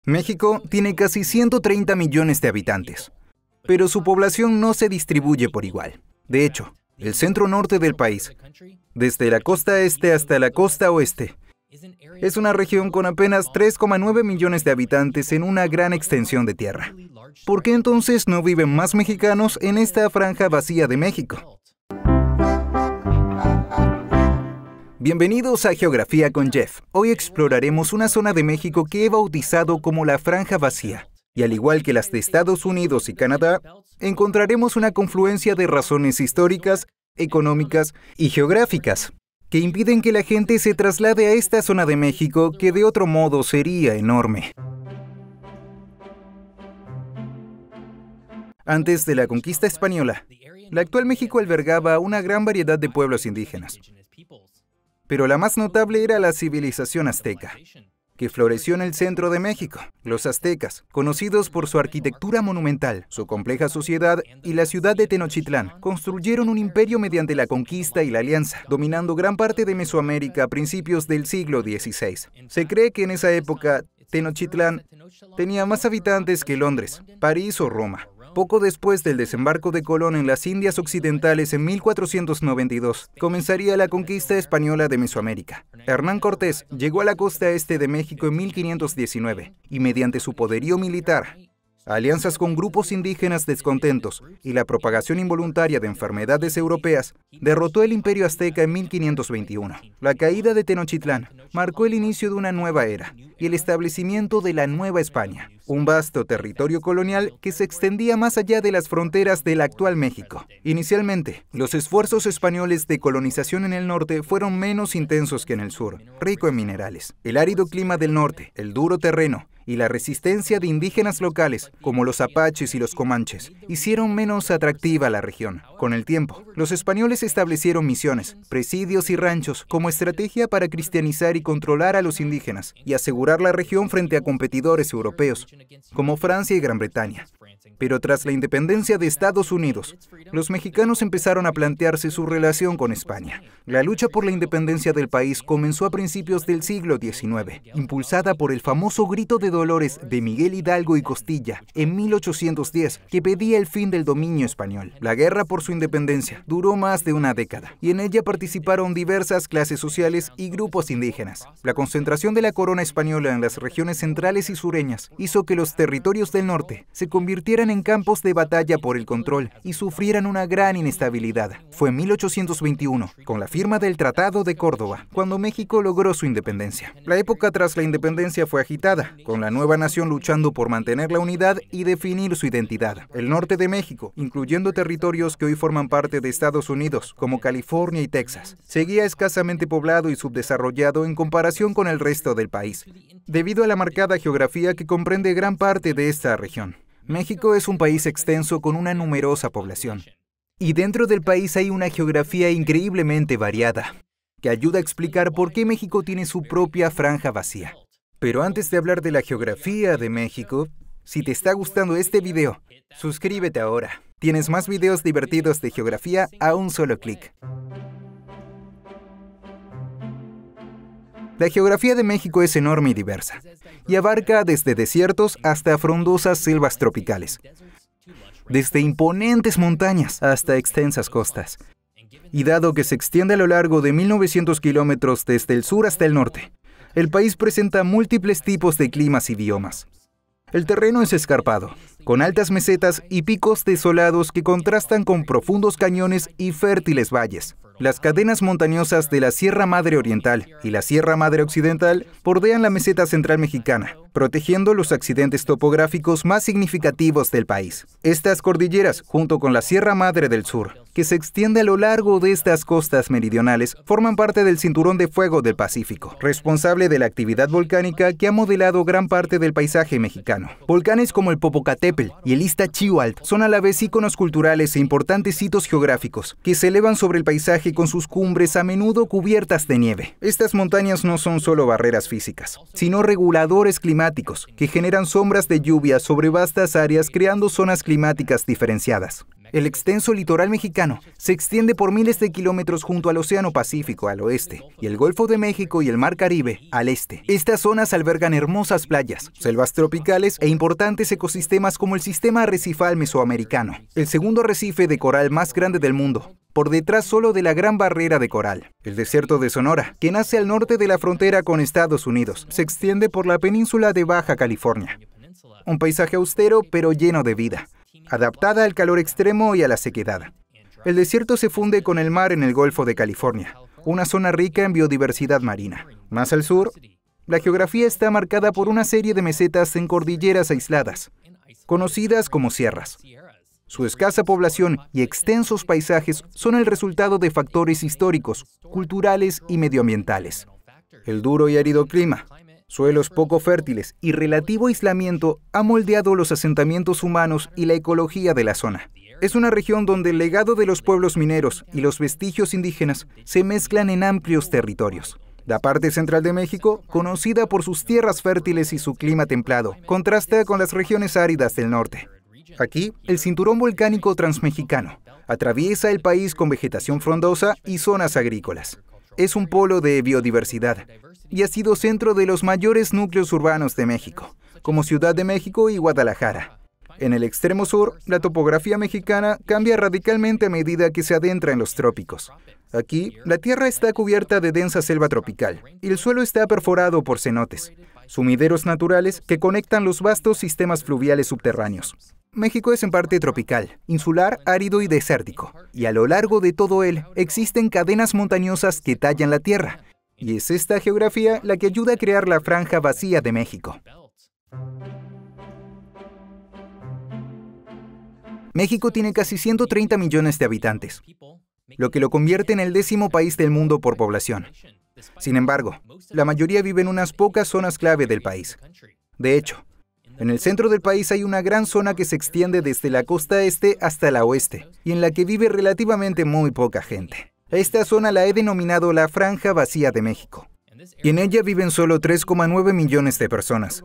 México tiene casi 130 millones de habitantes, pero su población no se distribuye por igual. De hecho, el centro norte del país, desde la costa este hasta la costa oeste, es una región con apenas 3,9 millones de habitantes en una gran extensión de tierra. ¿Por qué entonces no viven más mexicanos en esta franja vacía de México? Bienvenidos a Geografía con Jeff. Hoy exploraremos una zona de México que he bautizado como la Franja Vacía. Y al igual que las de Estados Unidos y Canadá, encontraremos una confluencia de razones históricas, económicas y geográficas que impiden que la gente se traslade a esta zona de México que de otro modo sería enorme. Antes de la conquista española, la actual México albergaba una gran variedad de pueblos indígenas. Pero la más notable era la civilización azteca, que floreció en el centro de México. Los aztecas, conocidos por su arquitectura monumental, su compleja sociedad y la ciudad de Tenochtitlán, construyeron un imperio mediante la conquista y la alianza, dominando gran parte de Mesoamérica a principios del siglo XVI. Se cree que en esa época Tenochtitlán tenía más habitantes que Londres, París o Roma. Poco después del desembarco de Colón en las Indias Occidentales en 1492, comenzaría la conquista española de Mesoamérica. Hernán Cortés llegó a la costa este de México en 1519 y mediante su poderío militar, alianzas con grupos indígenas descontentos y la propagación involuntaria de enfermedades europeas, derrotó el imperio azteca en 1521. La caída de Tenochtitlán marcó el inicio de una nueva era y el establecimiento de la Nueva España, un vasto territorio colonial que se extendía más allá de las fronteras del actual México. Inicialmente, los esfuerzos españoles de colonización en el norte fueron menos intensos que en el sur, rico en minerales. El árido clima del norte, el duro terreno y la resistencia de indígenas locales, como los apaches y los comanches, hicieron menos atractiva la región. Con el tiempo, los españoles establecieron misiones, presidios y ranchos como estrategia para cristianizar y controlar a los indígenas y asegurar la región frente a competidores europeos, como Francia y Gran Bretaña. Pero tras la independencia de Estados Unidos, los mexicanos empezaron a plantearse su relación con España. La lucha por la independencia del país comenzó a principios del siglo XIX, impulsada por el famoso Grito de Dolores de Miguel Hidalgo y Costilla en 1810, que pedía el fin del dominio español. La guerra por su independencia duró más de una década, y en ella participaron diversas clases sociales y grupos indígenas. La concentración de la corona española en las regiones centrales y sureñas hizo que los territorios del norte se convirtieran en campos de batalla por el control y sufrieran una gran inestabilidad. Fue en 1821, con la firma del Tratado de Córdoba, cuando México logró su independencia. La época tras la independencia fue agitada, con la nueva nación luchando por mantener la unidad y definir su identidad. El norte de México, incluyendo territorios que hoy forman parte de Estados Unidos, como California y Texas, seguía escasamente poblado y subdesarrollado en comparación con el resto del país, debido a la marcada geografía que comprende gran parte de esta región. México es un país extenso con una numerosa población. Y dentro del país hay una geografía increíblemente variada, que ayuda a explicar por qué México tiene su propia franja vacía. Pero antes de hablar de la geografía de México, si te está gustando este video, suscríbete ahora. Tienes más videos divertidos de geografía a un solo clic. La geografía de México es enorme y diversa, y abarca desde desiertos hasta frondosas selvas tropicales, desde imponentes montañas hasta extensas costas. Y dado que se extiende a lo largo de 1900 kilómetros desde el sur hasta el norte, el país presenta múltiples tipos de climas y biomas. El terreno es escarpado, con altas mesetas y picos desolados que contrastan con profundos cañones y fértiles valles. Las cadenas montañosas de la Sierra Madre Oriental y la Sierra Madre Occidental bordean la meseta central mexicana, protegiendo los accidentes topográficos más significativos del país. Estas cordilleras, junto con la Sierra Madre del Sur, que se extiende a lo largo de estas costas meridionales, forman parte del Cinturón de Fuego del Pacífico, responsable de la actividad volcánica que ha modelado gran parte del paisaje mexicano. Volcanes como el Popocatépetl y el Iztaccíhuatl son a la vez íconos culturales e importantes hitos geográficos que se elevan sobre el paisaje con sus cumbres a menudo cubiertas de nieve. Estas montañas no son solo barreras físicas, sino reguladores climáticos que generan sombras de lluvia sobre vastas áreas creando zonas climáticas diferenciadas. El extenso litoral mexicano se extiende por miles de kilómetros junto al Océano Pacífico al oeste y el Golfo de México y el Mar Caribe al este. Estas zonas albergan hermosas playas, selvas tropicales e importantes ecosistemas como el sistema arrecifal mesoamericano, el segundo arrecife de coral más grande del mundo, por detrás solo de la Gran Barrera de Coral. El desierto de Sonora, que nace al norte de la frontera con Estados Unidos, se extiende por la península de Baja California. Un paisaje austero pero lleno de vida, adaptada al calor extremo y a la sequedad. El desierto se funde con el mar en el Golfo de California, una zona rica en biodiversidad marina. Más al sur, la geografía está marcada por una serie de mesetas en cordilleras aisladas, conocidas como sierras. Su escasa población y extensos paisajes son el resultado de factores históricos, culturales y medioambientales. El duro y árido clima, suelos poco fértiles y relativo aislamiento ha moldeado los asentamientos humanos y la ecología de la zona. Es una región donde el legado de los pueblos mineros y los vestigios indígenas se mezclan en amplios territorios. La parte central de México, conocida por sus tierras fértiles y su clima templado, contrasta con las regiones áridas del norte. Aquí, el cinturón volcánico transmexicano atraviesa el país con vegetación frondosa y zonas agrícolas. Es un polo de biodiversidad y ha sido centro de los mayores núcleos urbanos de México, como Ciudad de México y Guadalajara. En el extremo sur, la topografía mexicana cambia radicalmente a medida que se adentra en los trópicos. Aquí, la tierra está cubierta de densa selva tropical y el suelo está perforado por cenotes, sumideros naturales que conectan los vastos sistemas fluviales subterráneos. México es en parte tropical, insular, árido y desértico, y a lo largo de todo él existen cadenas montañosas que tallan la tierra, y es esta geografía la que ayuda a crear la franja vacía de México. México tiene casi 130 millones de habitantes, lo que lo convierte en el 10º país del mundo por población. Sin embargo, la mayoría vive en unas pocas zonas clave del país. De hecho, en el centro del país hay una gran zona que se extiende desde la costa este hasta la oeste, y en la que vive relativamente muy poca gente. A esta zona la he denominado la Franja Vacía de México, y en ella viven solo 3,9 millones de personas,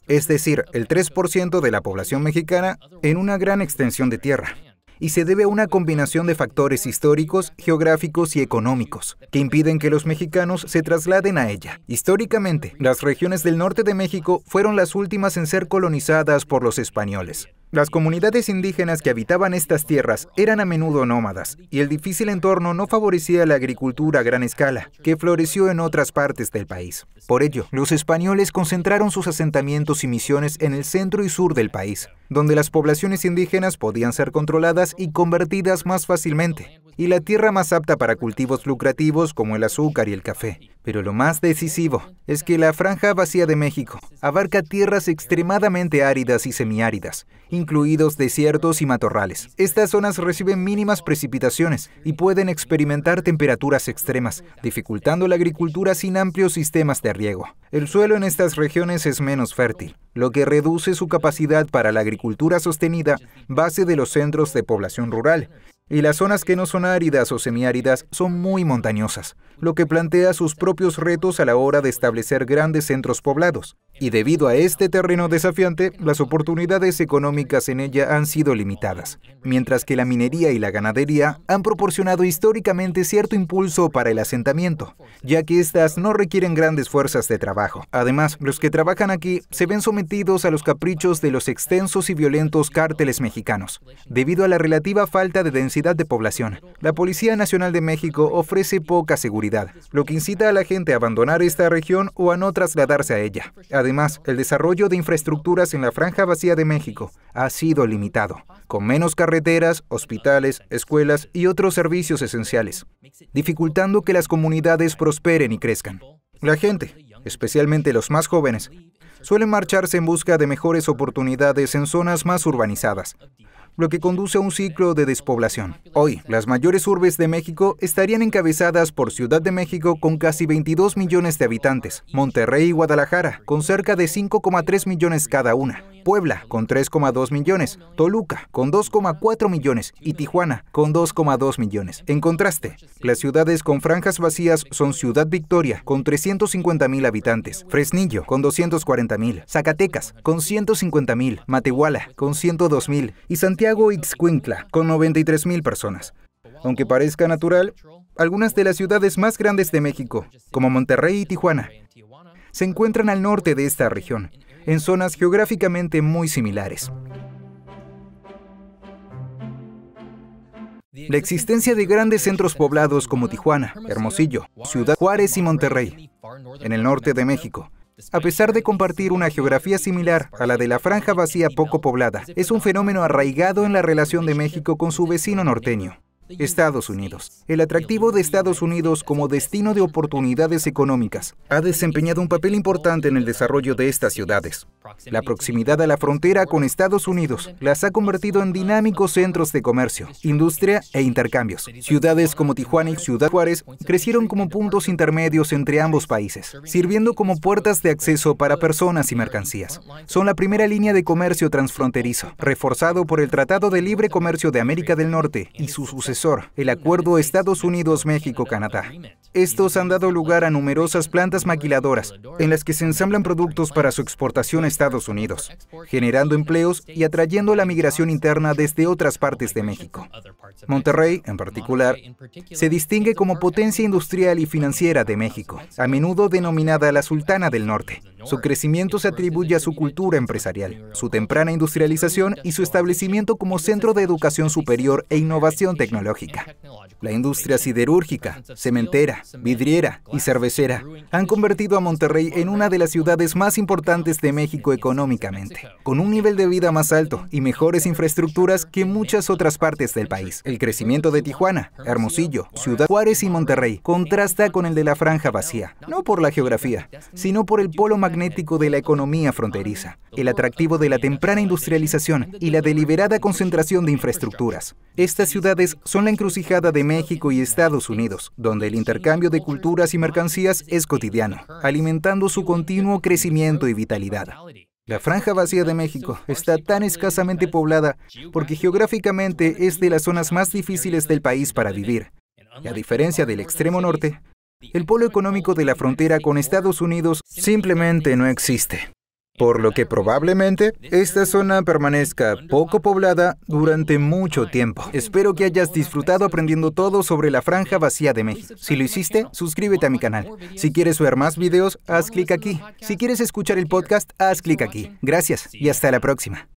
es decir, el 3% de la población mexicana en una gran extensión de tierra. Y se debe a una combinación de factores históricos, geográficos y económicos, que impiden que los mexicanos se trasladen a ella. Históricamente, las regiones del norte de México fueron las últimas en ser colonizadas por los españoles. Las comunidades indígenas que habitaban estas tierras eran a menudo nómadas, y el difícil entorno no favorecía la agricultura a gran escala, que floreció en otras partes del país. Por ello, los españoles concentraron sus asentamientos y misiones en el centro y sur del país, donde las poblaciones indígenas podían ser controladas y convertidas más fácilmente, y la tierra más apta para cultivos lucrativos como el azúcar y el café. Pero lo más decisivo es que la Franja Vacía de México abarca tierras extremadamente áridas y semiáridas, incluidos desiertos y matorrales. Estas zonas reciben mínimas precipitaciones y pueden experimentar temperaturas extremas, dificultando la agricultura sin amplios sistemas de riego. El suelo en estas regiones es menos fértil, lo que reduce su capacidad para la agricultura sostenida, base de los centros de población rural. Y las zonas que no son áridas o semiáridas son muy montañosas, lo que plantea sus propios retos a la hora de establecer grandes centros poblados. Y debido a este terreno desafiante, las oportunidades económicas en ella han sido limitadas, mientras que la minería y la ganadería han proporcionado históricamente cierto impulso para el asentamiento, ya que éstas no requieren grandes fuerzas de trabajo. Además, los que trabajan aquí se ven sometidos a los caprichos de los extensos y violentos cárteles mexicanos, debido a la relativa falta de densidad de población. La Policía Nacional de México ofrece poca seguridad, lo que incita a la gente a abandonar esta región o a no trasladarse a ella. Además, el desarrollo de infraestructuras en la Franja Vacía de México ha sido limitado, con menos carreteras, hospitales, escuelas y otros servicios esenciales, dificultando que las comunidades prosperen y crezcan. La gente, especialmente los más jóvenes, suelen marcharse en busca de mejores oportunidades en zonas más urbanizadas, lo que conduce a un ciclo de despoblación. Hoy, las mayores urbes de México estarían encabezadas por Ciudad de México con casi 22 millones de habitantes, Monterrey y Guadalajara con cerca de 5,3 millones cada una, Puebla, con 3,2 millones, Toluca, con 2,4 millones y Tijuana, con 2,2 millones. En contraste, las ciudades con franjas vacías son Ciudad Victoria, con 350,000 habitantes, Fresnillo, con 240,000, Zacatecas, con 150,000, Matehuala, con 102,000 y Santiago Ixcuintla, con 93,000 personas. Aunque parezca natural, algunas de las ciudades más grandes de México, como Monterrey y Tijuana, se encuentran al norte de esta región, en zonas geográficamente muy similares. La existencia de grandes centros poblados como Tijuana, Hermosillo, Ciudad Juárez y Monterrey, en el norte de México, a pesar de compartir una geografía similar a la de la franja vacía poco poblada, es un fenómeno arraigado en la relación de México con su vecino norteño, Estados Unidos. El atractivo de Estados Unidos como destino de oportunidades económicas ha desempeñado un papel importante en el desarrollo de estas ciudades. La proximidad a la frontera con Estados Unidos las ha convertido en dinámicos centros de comercio, industria e intercambios. Ciudades como Tijuana y Ciudad Juárez crecieron como puntos intermedios entre ambos países, sirviendo como puertas de acceso para personas y mercancías. Son la primera línea de comercio transfronterizo, reforzado por el Tratado de Libre Comercio de América del Norte y su sucesor, el Acuerdo Estados Unidos-México-Canadá. Estos han dado lugar a numerosas plantas maquiladoras en las que se ensamblan productos para su exportación a Estados Unidos, generando empleos y atrayendo la migración interna desde otras partes de México. Monterrey, en particular, se distingue como potencia industrial y financiera de México, a menudo denominada la Sultana del Norte. Su crecimiento se atribuye a su cultura empresarial, su temprana industrialización y su establecimiento como centro de educación superior e innovación tecnológica. La industria siderúrgica, cementera, vidriera y cervecera han convertido a Monterrey en una de las ciudades más importantes de México económicamente, con un nivel de vida más alto y mejores infraestructuras que muchas otras partes del país. El crecimiento de Tijuana, Hermosillo, Ciudad Juárez y Monterrey contrasta con el de la franja vacía, no por la geografía, sino por el polo magnético de la economía fronteriza, el atractivo de la temprana industrialización y la deliberada concentración de infraestructuras. Estas ciudades son la encrucijada de México y Estados Unidos, donde el intercambio de culturas y mercancías es cotidiano, alimentando su continuo crecimiento y vitalidad. La franja vacía de México está tan escasamente poblada porque geográficamente es de las zonas más difíciles del país para vivir. Y a diferencia del extremo norte, el polo económico de la frontera con Estados Unidos simplemente no existe. Por lo que probablemente esta zona permanezca poco poblada durante mucho tiempo. Espero que hayas disfrutado aprendiendo todo sobre la franja vacía de México. Si lo hiciste, suscríbete a mi canal. Si quieres ver más videos, haz clic aquí. Si quieres escuchar el podcast, haz clic aquí. Gracias y hasta la próxima.